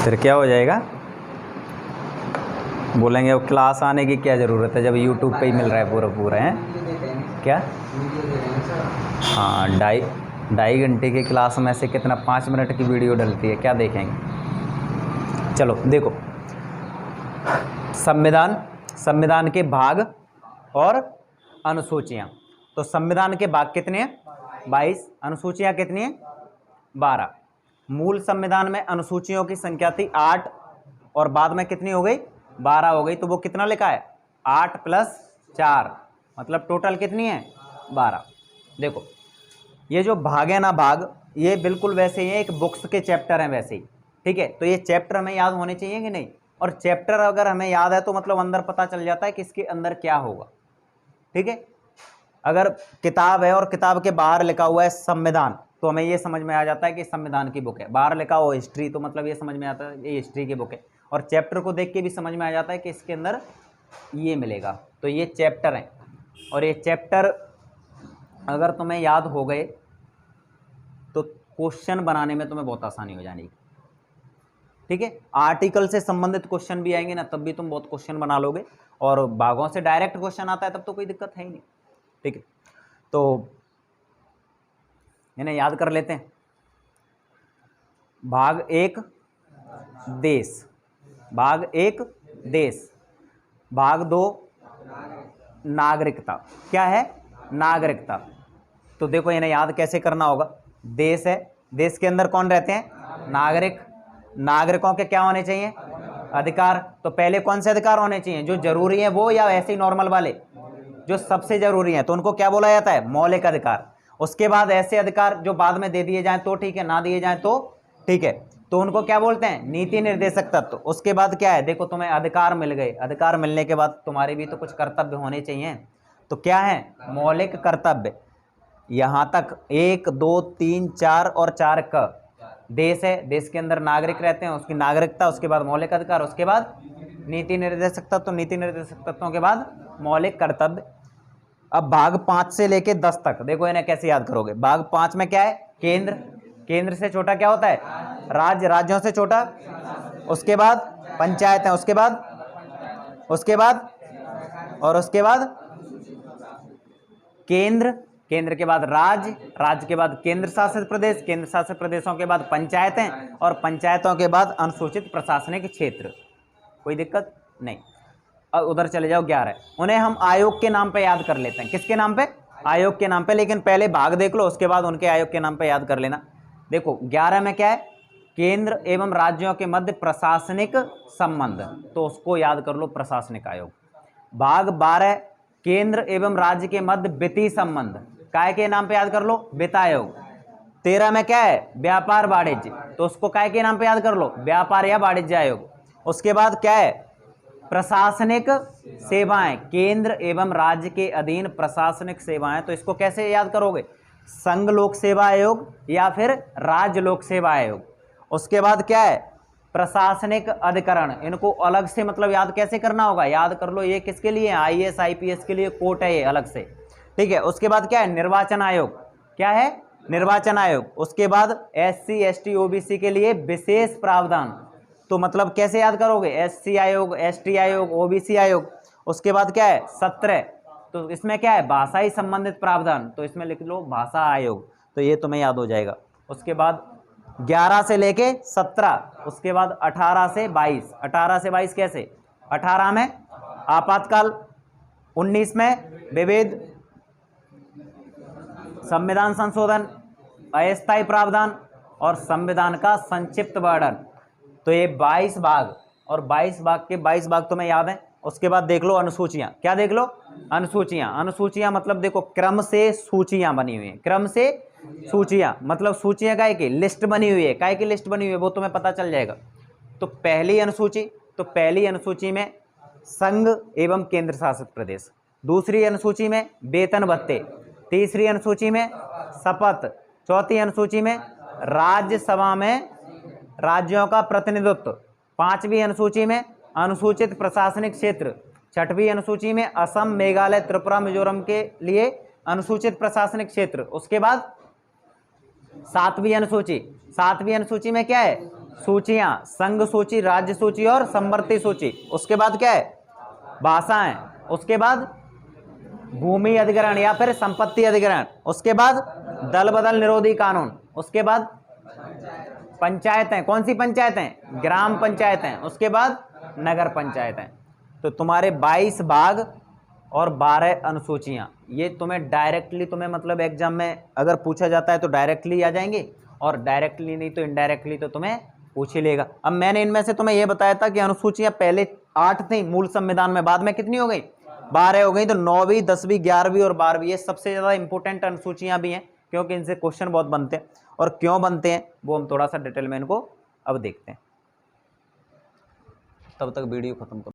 फिर क्या हो जाएगा? बोलेंगे अब क्लास आने की क्या ज़रूरत है जब यूट्यूब पे ही मिल रहा है पूरा पूरा है क्या? हाँ, ढाई घंटे की क्लास में से कितना 5 मिनट की वीडियो डलती है, क्या देखेंगे? चलो देखो, संविधान के भाग और अनुसूचियाँ। तो संविधान के भाग कितने हैं? 22। अनुसूचियाँ कितनी हैं? 12। मूल संविधान में अनुसूचियों की संख्या थी 8 और बाद में कितनी हो गई? 12 हो गई। तो वो कितना लिखा है? 8 + 4 मतलब टोटल कितनी है? 12। देखो ये जो भाग है ना, भाग ये बिल्कुल वैसे ही है, एक बुक्स के चैप्टर हैं वैसे ही, ठीक है। तो ये चैप्टर हमें याद होने चाहिए कि नहीं? और चैप्टर अगर हमें याद है तो मतलब अंदर पता चल जाता है कि इसके अंदर क्या होगा, ठीक है। अगर किताब है और किताब के बाहर लिखा हुआ है संविधान तो हमें ये समझ में आ जाता है कि संविधान की बुक है। बाहर लिखा हो हिस्ट्री तो मतलब ये समझ में आता है ये हिस्ट्री की बुक है। और चैप्टर को देख के भी समझ में आ जाता है कि इसके अंदर ये मिलेगा। तो ये चैप्टर हैं और ये चैप्टर अगर तुम्हें याद हो गए तो क्वेश्चन बनाने में तुम्हें बहुत आसानी हो जाएगी, ठीक है। आर्टिकल से संबंधित क्वेश्चन भी आएंगे ना तब भी तुम बहुत क्वेश्चन बना लोगे, और भागों से डायरेक्ट क्वेश्चन आता है तब तो कोई दिक्कत है ही नहीं, ठीक है। तो इन्हें याद कर लेते हैं। भाग 1 देश, भाग 1 देश, भाग 2 नागरिकता। क्या है? नागरिकता। तो देखो इन्हें याद कैसे करना होगा। देश है, देश के अंदर कौन रहते हैं? नागरिक। नागरिकों के क्या होने चाहिए? अधिकार। तो पहले कौन से अधिकार होने चाहिए? जो जरूरी है वो, या ऐसे ही नॉर्मल वाले? जो सबसे जरूरी हैं तो उनको क्या बोला जाता है? मौलिक अधिकार। उसके बाद ऐसे अधिकार जो बाद में दे दिए जाएं तो ठीक है, ना दिए जाएं तो ठीक है, तो उनको क्या बोलते हैं? नीति निर्देशक तत्व। उसके बाद क्या है? देखो तुम्हें अधिकार मिल गए, अधिकार मिलने के बाद तुम्हारे भी तो कुछ कर्तव्य होने चाहिए। तो क्या है? मौलिक कर्तव्य। यहां तक 1 2 3 4 और 4 का देश है, देश के अंदर नागरिक रहते हैं, उसकी नागरिकता, उसके बाद मौलिक अधिकार, उसके बाद नीति निर्देशक तत्व, नीति निर्देशक तत्वों के बाद मौलिक कर्तव्य। अब भाग 5 से लेके 10 तक देखो इन्हें कैसे याद करोगे। भाग 5 में क्या है? केंद्र। केंद्र से छोटा क्या होता है? राज्य। राज्यों से छोटा? उसके बाद पंचायत है, उसके बाद और उसके बाद केंद्र। केंद्र के बाद राज्य, राज्य के बाद केंद्र शासित प्रदेश, केंद्र शासित प्रदेशों के बाद पंचायतें, और पंचायतों के बाद अनुसूचित प्रशासनिक क्षेत्र। कोई दिक्कत नहीं। अब उधर चले जाओ 11। उन्हें हम आयोग के नाम पे याद कर लेते हैं। किसके नाम पे? आयोग के नाम पे। लेकिन पहले भाग देख लो, उसके बाद उनके आयोग के नाम पे याद कर लेना। देखो 11 में क्या है? केंद्र एवं राज्यों के मध्य प्रशासनिक संबंध, तो उसको याद कर लो, प्रशासनिक आयोग। भाग 12 केंद्र एवं राज्य के मध्य वित्तीय संबंध, काय के नाम पे याद कर लो? वित्त आयोग। 13 में क्या है? व्यापार वाणिज्य, तो उसको काय के नाम पे याद कर लो? व्यापार या वाणिज्य आयोग। उसके बाद क्या है? प्रशासनिक सेवाएं, केंद्र एवं राज्य के अधीन प्रशासनिक सेवाएं, तो इसको कैसे याद करोगे? संघ लोक सेवा आयोग या फिर राज्य लोक सेवा आयोग। उसके बाद क्या है? प्रशासनिक अधिकरण। इनको अलग से मतलब याद कैसे करना होगा? याद कर लो, ये किसके लिए? आईएएस आईपीएस के लिए कोर्ट है ये अलग से, ठीक है। उसके बाद क्या है? निर्वाचन आयोग। क्या है? निर्वाचन आयोग। उसके बाद एससी एसटी ओबीसी के लिए विशेष प्रावधान, तो मतलब कैसे याद करोगे? एससी आयोग, एसटी आयोग, ओबीसी आयोग। उसके बाद क्या है? 17, तो इसमें क्या है? भाषा ही संबंधित प्रावधान, तो इसमें लिख लो भाषा आयोग, तो ये तुम्हें याद हो जाएगा। उसके बाद 11 से लेके 17, उसके बाद 18 से 22। 18 से 22 कैसे? 18 में आपातकाल, 19 में विविध संविधान संशोधन, अस्थायी प्रावधान और संविधान का संक्षिप्त वर्णन। तो ये 22 भाग, और 22 भाग के 22 भाग तुम्हें याद है। उसके बाद देख लो अनुसूचियां। क्या देख लो? अनुसूचियां। अनुसूचियां मतलब देखो क्रम से सूचियां बनी हुई हैं, क्रम से सूचियां मतलब सूचियां काय की? लिस्ट बनी हुई है। काय की लिस्ट बनी हुई है वो तुम्हें पता चल जाएगा। तो पहली अनुसूची, तो पहली अनुसूची में संघ एवं केंद्र शासित प्रदेश, दूसरी अनुसूची में वेतन भत्ते, तीसरी अनुसूची में शपथ, चौथी अनुसूची में राज्यसभा में राज्यों का प्रतिनिधित्व, पांचवी अनुसूची में अनुसूचित प्रशासनिक क्षेत्र, छठवीं अनुसूची में असम मेघालय त्रिपुरा मिजोरम के लिए अनुसूचित प्रशासनिक क्षेत्र। उसके बाद सातवीं अनुसूची, सातवीं अनुसूची में क्या है, सूचियां, संघ सूची, राज्य सूची और समवर्ती सूची। उसके बाद क्या है, भाषाएं। उसके बाद भूमि अधिग्रहण या फिर संपत्ति अधिग्रहण। उसके बाद दल बदल निरोधी कानून। उसके बाद पंचायतें, कौन सी पंचायतें, ग्राम पंचायतें। उसके बाद नगर पंचायतें। तो तुम्हारे 22 भाग और 12 अनुसूचियां, ये तुम्हें डायरेक्टली, तुम्हें मतलब एग्जाम में अगर पूछा जाता है तो डायरेक्टली आ जाएंगे, और डायरेक्टली नहीं तो इनडायरेक्टली तो तुम्हें पूछ ही लेगा। अब मैंने इनमें से तुम्हें यह बताया था कि अनुसूचियां पहले 8 थी मूल संविधान में, बाद में कितनी हो गई, 12 हो गई। तो 9वीं, 10वीं, 11वीं और 12वीं ये सबसे ज्यादा इंपॉर्टेंट अनुसूचियां भी हैं, क्योंकि इनसे क्वेश्चन बहुत बनते हैं। और क्यों बनते हैं वो हम थोड़ा सा डिटेल में इनको अब देखते हैं। तब तक वीडियो खत्म करो।